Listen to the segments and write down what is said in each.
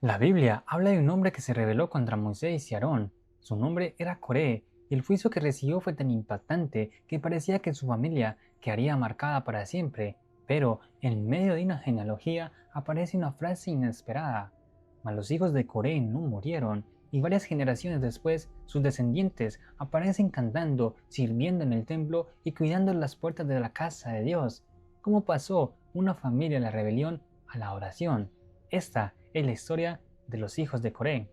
La Biblia habla de un hombre que se rebeló contra Moisés y Aarón. Su nombre era Coré, y el juicio que recibió fue tan impactante que parecía que su familia quedaría marcada para siempre. Pero, en medio de una genealogía, aparece una frase inesperada. Mas los hijos de Coré no murieron, y varias generaciones después, sus descendientes aparecen cantando, sirviendo en el templo y cuidando las puertas de la casa de Dios. ¿Cómo pasó una familia de la rebelión a la oración? Esta es la historia de los hijos de Coré.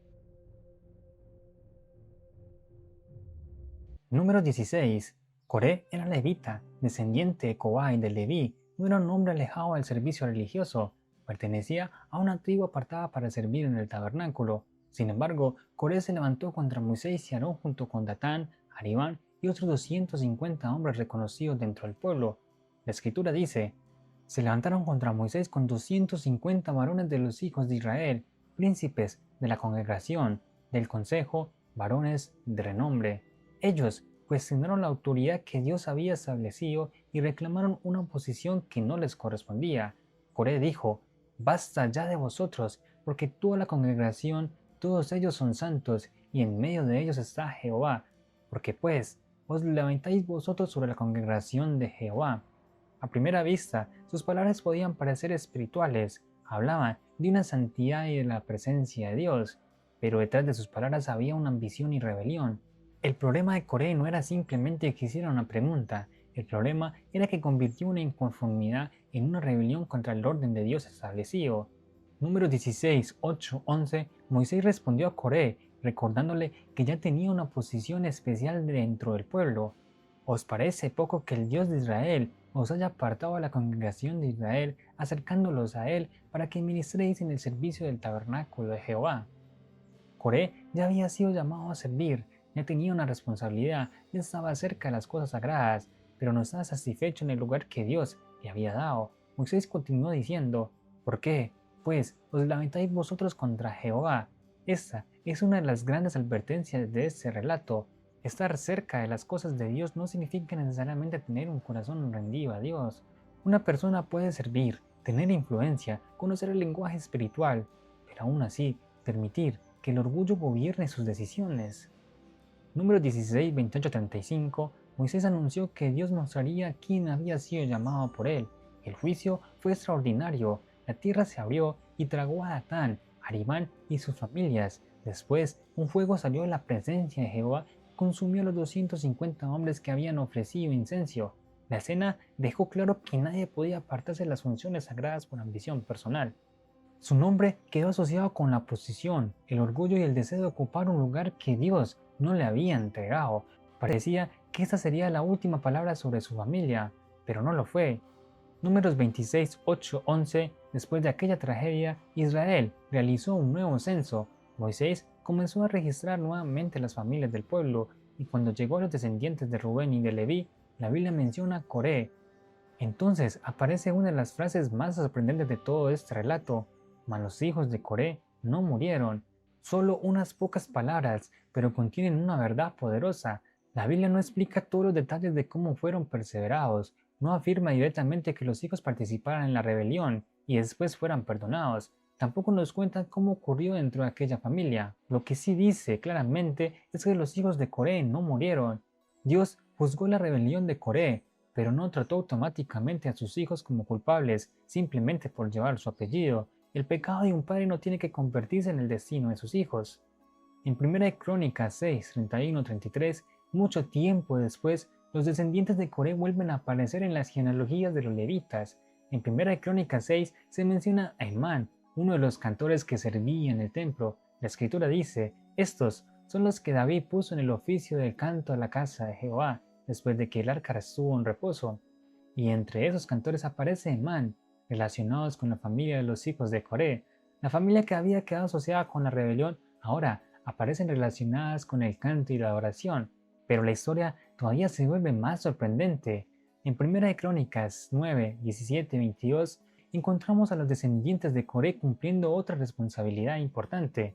Número 16. Coré era levita, descendiente de Cobá y de Leví. No era un hombre alejado del servicio religioso. Pertenecía a una tribu apartada para servir en el tabernáculo. Sin embargo, Coré se levantó contra Moisés y Aarón junto con Datán, Aribán y otros 250 hombres reconocidos dentro del pueblo. La escritura dice: se levantaron contra Moisés con 250 varones de los hijos de Israel, príncipes de la congregación, del consejo, varones de renombre. Ellos cuestionaron la autoridad que Dios había establecido y reclamaron una posición que no les correspondía. Coré dijo: basta ya de vosotros, porque toda la congregación, todos ellos son santos, y en medio de ellos está Jehová. Porque pues, os levantáis vosotros sobre la congregación de Jehová. A primera vista, sus palabras podían parecer espirituales, hablaban de una santidad y de la presencia de Dios, pero detrás de sus palabras había una ambición y rebelión. El problema de Coré no era simplemente que hiciera una pregunta, el problema era que convirtió una inconformidad en una rebelión contra el orden de Dios establecido. Número 16, 8, 11, Moisés respondió a Coré, recordándole que ya tenía una posición especial dentro del pueblo. ¿Os parece poco que el Dios de Israel os haya apartado a la congregación de Israel, acercándolos a él para que ministréis en el servicio del tabernáculo de Jehová? Coré ya había sido llamado a servir, ya tenía una responsabilidad, ya estaba cerca de las cosas sagradas, pero no estaba satisfecho en el lugar que Dios le había dado. Moisés continuó diciendo: ¿por qué? Pues os lamentáis vosotros contra Jehová. Esta es una de las grandes advertencias de este relato. Estar cerca de las cosas de Dios no significa necesariamente tener un corazón rendido a Dios. Una persona puede servir, tener influencia, conocer el lenguaje espiritual, pero aún así permitir que el orgullo gobierne sus decisiones. Número 16, 28, 35, Moisés anunció que Dios mostraría quién había sido llamado por él. El juicio fue extraordinario. La tierra se abrió y tragó a Datán, Aribán y sus familias. Después, un fuego salió de la presencia de Jehová y consumió a los 250 hombres que habían ofrecido incenso. La escena dejó claro que nadie podía apartarse de las funciones sagradas por ambición personal. Su nombre quedó asociado con la posición, el orgullo y el deseo de ocupar un lugar que Dios no le había entregado. Parecía que esta sería la última palabra sobre su familia, pero no lo fue. Números 26, 8, 11. Después de aquella tragedia, Israel realizó un nuevo censo. Moisés comenzó a registrar nuevamente las familias del pueblo, y cuando llegó a los descendientes de Rubén y de Leví, la Biblia menciona a Coré. Entonces aparece una de las frases más sorprendentes de todo este relato: mas los hijos de Coré no murieron. Solo unas pocas palabras, pero contienen una verdad poderosa. La Biblia no explica todos los detalles de cómo fueron perseverados, no afirma directamente que los hijos participaran en la rebelión y después fueran perdonados. Tampoco nos cuenta cómo ocurrió dentro de aquella familia. Lo que sí dice claramente es que los hijos de Coré no murieron. Dios juzgó la rebelión de Coré, pero no trató automáticamente a sus hijos como culpables simplemente por llevar su apellido. El pecado de un padre no tiene que convertirse en el destino de sus hijos. En 1 Crónicas 6, 31-33, mucho tiempo después, los descendientes de Coré vuelven a aparecer en las genealogías de los levitas. En 1 Crónicas 6 se menciona a Emán, uno de los cantores que servía en el templo. La escritura dice: estos son los que David puso en el oficio del canto a la casa de Jehová, después de que el arca estuvo en reposo. Y entre esos cantores aparece Emán, relacionados con la familia de los hijos de Coré. La familia que había quedado asociada con la rebelión ahora aparecen relacionadas con el canto y la oración, pero la historia todavía se vuelve más sorprendente. En 1 Crónicas 9, 17 y 22 encontramos a los descendientes de Coré cumpliendo otra responsabilidad importante.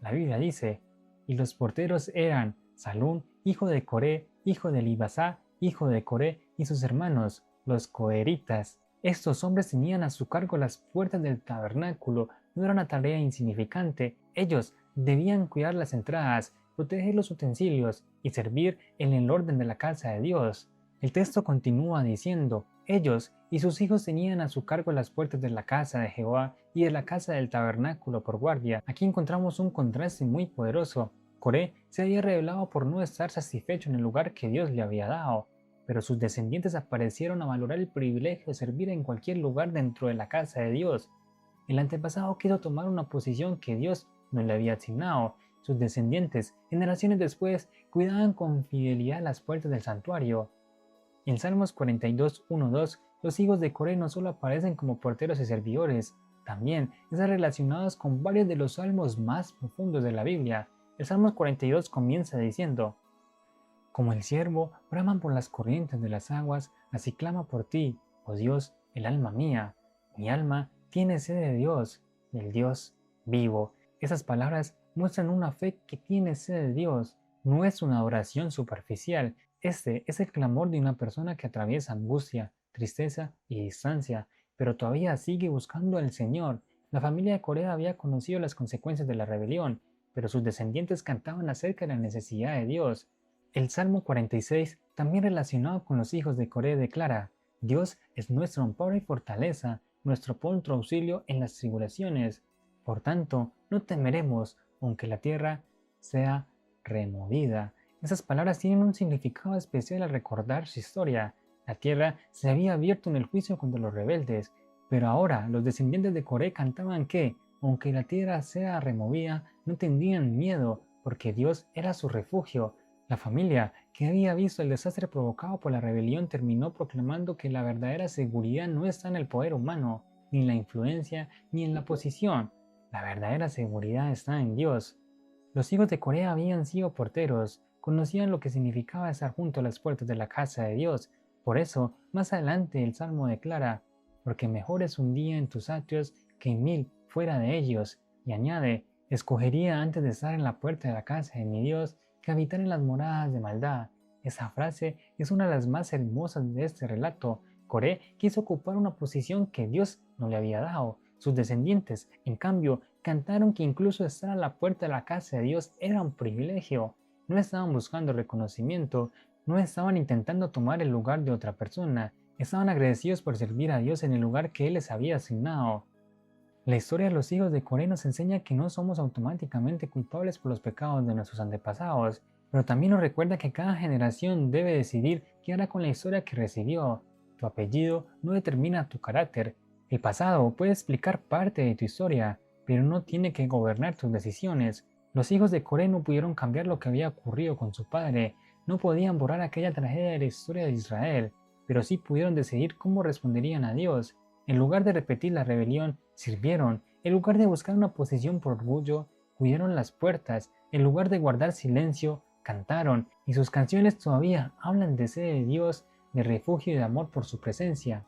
La Biblia dice: y los porteros eran Salún, hijo de Coré, hijo de Libasá, hijo de Coré, y sus hermanos, los coeritas. Estos hombres tenían a su cargo las puertas del tabernáculo, no era una tarea insignificante. Ellos debían cuidar las entradas, proteger los utensilios y servir en el orden de la casa de Dios. El texto continúa diciendo, ellos y sus hijos tenían a su cargo las puertas de la casa de Jehová y de la casa del tabernáculo por guardia. Aquí encontramos un contraste muy poderoso. Coré se había revelado por no estar satisfecho en el lugar que Dios le había dado, pero sus descendientes aparecieron a valorar el privilegio de servir en cualquier lugar dentro de la casa de Dios. El antepasado quiso tomar una posición que Dios no le había asignado. Sus descendientes, generaciones después, cuidaban con fidelidad las puertas del santuario. En Salmos 42, 1, 2, los hijos de Coré no solo aparecen como porteros y servidores, también están relacionados con varios de los salmos más profundos de la Biblia. El Salmos 42 comienza diciendo, como el ciervo brama por las corrientes de las aguas, así clama por ti, oh Dios, el alma mía. Mi alma tiene sed de Dios, del Dios vivo. Esas palabras muestran una fe que tiene sed de Dios. No es una oración superficial. Este es el clamor de una persona que atraviesa angustia, tristeza y distancia, pero todavía sigue buscando al Señor. La familia de Corea había conocido las consecuencias de la rebelión, pero sus descendientes cantaban acerca de la necesidad de Dios. El Salmo 46, también relacionado con los hijos de Coré, declara, Dios es nuestro amparo y fortaleza, nuestro pronto auxilio en las tribulaciones. Por tanto, no temeremos, aunque la tierra sea removida. Esas palabras tienen un significado especial al recordar su historia. La tierra se había abierto en el juicio contra los rebeldes, pero ahora los descendientes de Coré cantaban que, aunque la tierra sea removida, no tendrían miedo, porque Dios era su refugio. La familia, que había visto el desastre provocado por la rebelión, terminó proclamando que la verdadera seguridad no está en el poder humano, ni en la influencia, ni en la posición. La verdadera seguridad está en Dios. Los hijos de Corea habían sido porteros, conocían lo que significaba estar junto a las puertas de la casa de Dios. Por eso, más adelante el Salmo declara, porque mejor es un día en tus atrios que 1000 fuera de ellos, y añade, escogería antes de estar en la puerta de la casa de mi Dios que habitar en las moradas de maldad. Esa frase es una de las más hermosas de este relato. Coré quiso ocupar una posición que Dios no le había dado. Sus descendientes, en cambio, cantaron que incluso estar a la puerta de la casa de Dios era un privilegio. No estaban buscando reconocimiento, no estaban intentando tomar el lugar de otra persona, estaban agradecidos por servir a Dios en el lugar que Él les había asignado. La historia de los hijos de Coré nos enseña que no somos automáticamente culpables por los pecados de nuestros antepasados, pero también nos recuerda que cada generación debe decidir qué hará con la historia que recibió. Tu apellido no determina tu carácter. El pasado puede explicar parte de tu historia, pero no tiene que gobernar tus decisiones. Los hijos de Coré no pudieron cambiar lo que había ocurrido con su padre, no podían borrar aquella tragedia de la historia de Israel, pero sí pudieron decidir cómo responderían a Dios. En lugar de repetir la rebelión, sirvieron. En lugar de buscar una posición por orgullo, cuidaron las puertas. En lugar de guardar silencio, cantaron. Y sus canciones todavía hablan de sed de Dios, de refugio y de amor por su presencia.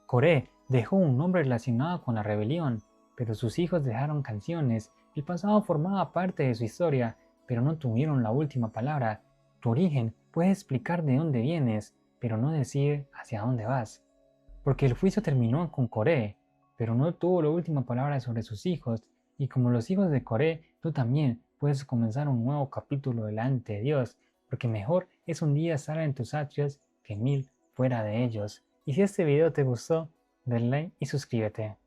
Coré dejó un nombre relacionado con la rebelión, pero sus hijos dejaron canciones. El pasado formaba parte de su historia, pero no tuvieron la última palabra. Tu origen puede explicar de dónde vienes, pero no decir hacia dónde vas. Porque el juicio terminó con Coré, pero no tuvo la última palabra sobre sus hijos, y como los hijos de Coré, tú también puedes comenzar un nuevo capítulo delante de Dios, porque mejor es un día estar en tus atrios que 1000 fuera de ellos. Y si este video te gustó, dale like y suscríbete.